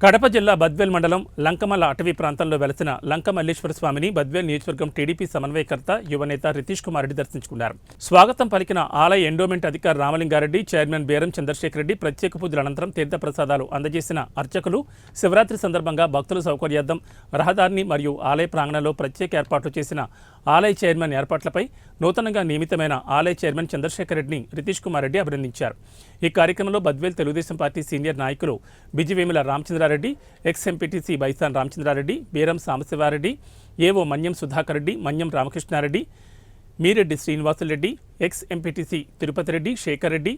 కడప జిల్లా బద్వేల్ మండలం లంకమల్ల అటవీ ప్రాంతంలో వెలసిన లంకమల్లేశ్వర స్వామిని బద్వేల్ నియోజకవర్గం టీడీపీ సమన్వయకర్త యువనేత రితీష్ కుమార్ రెడ్డి దర్శించుకున్నారు. స్వాగతం పలికిన ఆలయ ఎండోమెంట్ అధికారి రామలింగారెడ్డి, చైర్మన్ బేరం చంద్రశేఖర్ రెడ్డి ప్రత్యేక పూజల అనంతరం తీర్థప్రసాదాలు అందజేసిన అర్చకులు శివరాత్రి సందర్భంగా భక్తుల సౌకర్యార్థం రహదారిని మరియు ఆలయ ప్రాంగణంలో ప్రత్యేక ఏర్పాట్లు చేసిన ఆలయ చైర్మన్ ఏర్పాట్లపై నూతనంగా నియమితమైన ఆలయ చైర్మన్ చంద్రశేఖర్ రెడ్డిని రితీష్ కుమార్ రెడ్డి అభినందించారు. ఈ కార్యక్రమంలో బద్వేల్ తెలుగుదేశం పార్టీ సీనియర్ నాయకులు బిజివేముల రామచంద్రారెడ్డి, ఎక్స్ ఎంపీటీసీ బైసాన్ రామచంద్రారెడ్డి, బేరం సాంబశివారెడ్డి, ఏవో Manyam Sudhakar Reddy, Manyam Ramakrishna Reddy, Meereddy Srinivasula Reddy, ex MPTC Tirupati Reddy, Sekhar Reddy,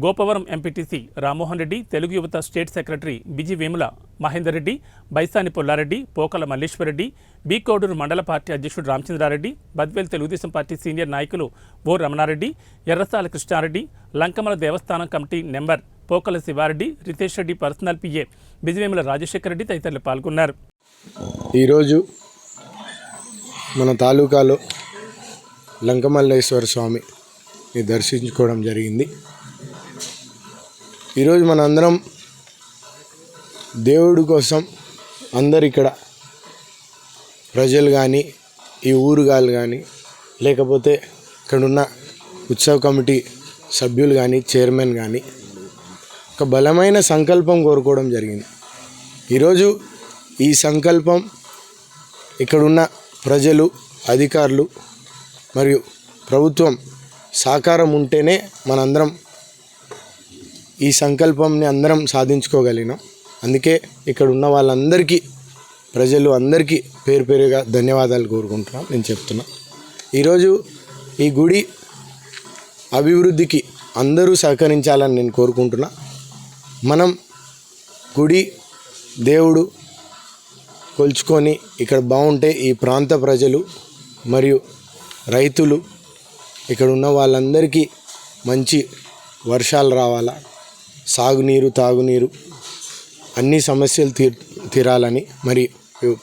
Gopavaram MPTC Rammohan Reddy, Telugu యువత state secretary Bijivemula Mahender Reddy, Baisani Pulla Reddy, Pokala Malleswara Reddy, B Koduru మండల పార్టీ అధ్యక్షుడు రామచంద్రారెడ్డి, బద్వేల్ తెలుగుదేశం పార్టీ సీనియర్ నాయకులు O Ramana Reddy, Errasala Krishna Reddy, Lankamala Devasthanam committee member Pokala Siva Reddy, Ritesh Reddy, personal PA Bijivemula Rajasekhar Reddy తదితరులు పాల్గొన్నారు. ఈరోజు మన తాలూకాలో లంకమల్లేశ్వర స్వామిని దర్శించుకోవడం జరిగింది. ఈరోజు మన అందరం దేవుడి కోసం అందరు ఇక్కడ ప్రజలు కానీ, ఈ ఊరుగాళ్ళు కానీ, లేకపోతే ఇక్కడున్న ఉత్సవ కమిటీ సభ్యులు కానీ, చైర్మన్ కానీ ఒక బలమైన సంకల్పం కోరుకోవడం జరిగింది. ఈరోజు ఈ సంకల్పం ఇక్కడున్న ప్రజలు, అధికారులు మరియు ప్రభుత్వం సహకారం ఉంటేనే మనందరం ఈ సంకల్పంని అందరం సాధించుకోగలిగినాం. అందుకే ఇక్కడ ఉన్న వాళ్ళందరికీ, ప్రజలు అందరికీ పేరు పేరుగా ధన్యవాదాలు కోరుకుంటున్నాను. నేను చెప్తున్నా, ఈరోజు ఈ గుడి అభివృద్ధికి అందరూ సహకరించాలని నేను కోరుకుంటున్నా. మనం గుడి దేవుడు కొలుచుకొని ఇక్కడ బాగుంటే ఈ ప్రాంత ప్రజలు మరియు రైతులు, ఇక్కడ ఉన్న వాళ్ళందరికీ మంచి వర్షాలు రావాలా, సాగునీరు, తాగునీరు అన్ని సమస్యలు తీరాలని, మరి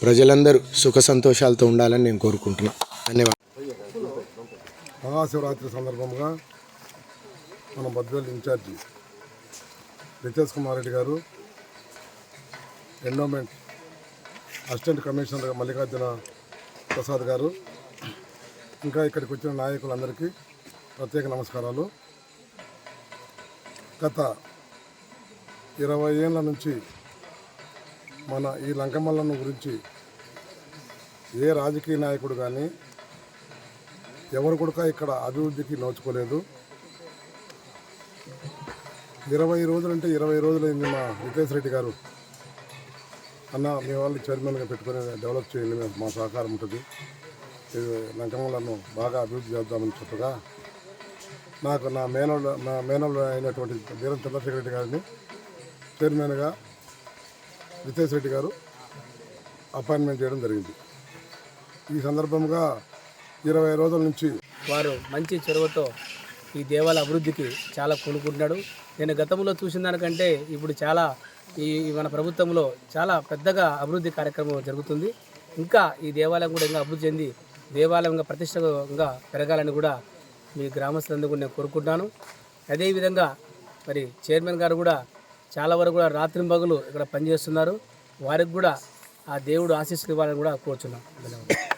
ప్రజలందరూ సుఖ సంతోషాలతో ఉండాలని నేను కోరుకుంటున్నా. ధన్యవాదాలు. మహాశివరాత్రి సందర్భంగా మన బద్వేల్ ఇన్ఛార్జి రితేష్ కుమార్ రెడ్డి గారు, endowment assistant commissioner Mallikarjuna Prasad గారు, ఇంకా ఇక్కడికి వచ్చిన నాయకులందరికీ ప్రత్యేక నమస్కారాలు. గత 20 ఏళ్ళ నుంచి మన ఈ లంకమల్లను గురించి ఏ రాజకీయ నాయకుడు కానీ ఎవరు కూడా ఇక్కడ అభివృద్ధికి నోచుకోలేదు. 20 రోజులు అంటే 20 రోజులైంది మా రితేష్ రెడ్డి గారు, అన్న మీ వాళ్ళు చైర్మన్గా పెట్టుకొని డెవలప్ చేయండి, మా సహకారం ఉంటుంది, లంకమల్లను బాగా అభివృద్ధి చేద్దామని చెప్పగా నాకు నా మేనల్లుడు అయినటువంటి బేరం చంద్రశేఖర్ రెడ్డి గారిని చైర్మన్గా రితేష్ రెడ్డి గారు అపాయింట్మెంట్ చేయడం జరిగింది. ఈ సందర్భంగా 20 రోజుల నుంచి వారు మంచి చొరవతో ఈ దేవాలయ అభివృద్ధికి చాలా కొనుక్కుంటున్నాడు. నేను గతంలో చూసిన దానికంటే ఇప్పుడు చాలా ఈ మన ప్రభుత్వంలో చాలా పెద్దగా అభివృద్ధి కార్యక్రమం జరుగుతుంది. ఇంకా ఈ దేవాలయం కూడా ఇంకా అభివృద్ధి చెంది దేవాలయంగా ప్రతిష్టంగా పెరగాలని కూడా మీ గ్రామస్తులందరూ నేను కోరుకుంటున్నాను. అదేవిధంగా మరి చైర్మన్ గారు కూడా చాలా వరకు కూడా రాత్రింబగలు ఇక్కడ పనిచేస్తున్నారు. వారికి కూడా ఆ దేవుడు ఆశీస్సులు ఇవ్వాలని కూడా కోరుచున్నాను. ధన్యవాదాలు.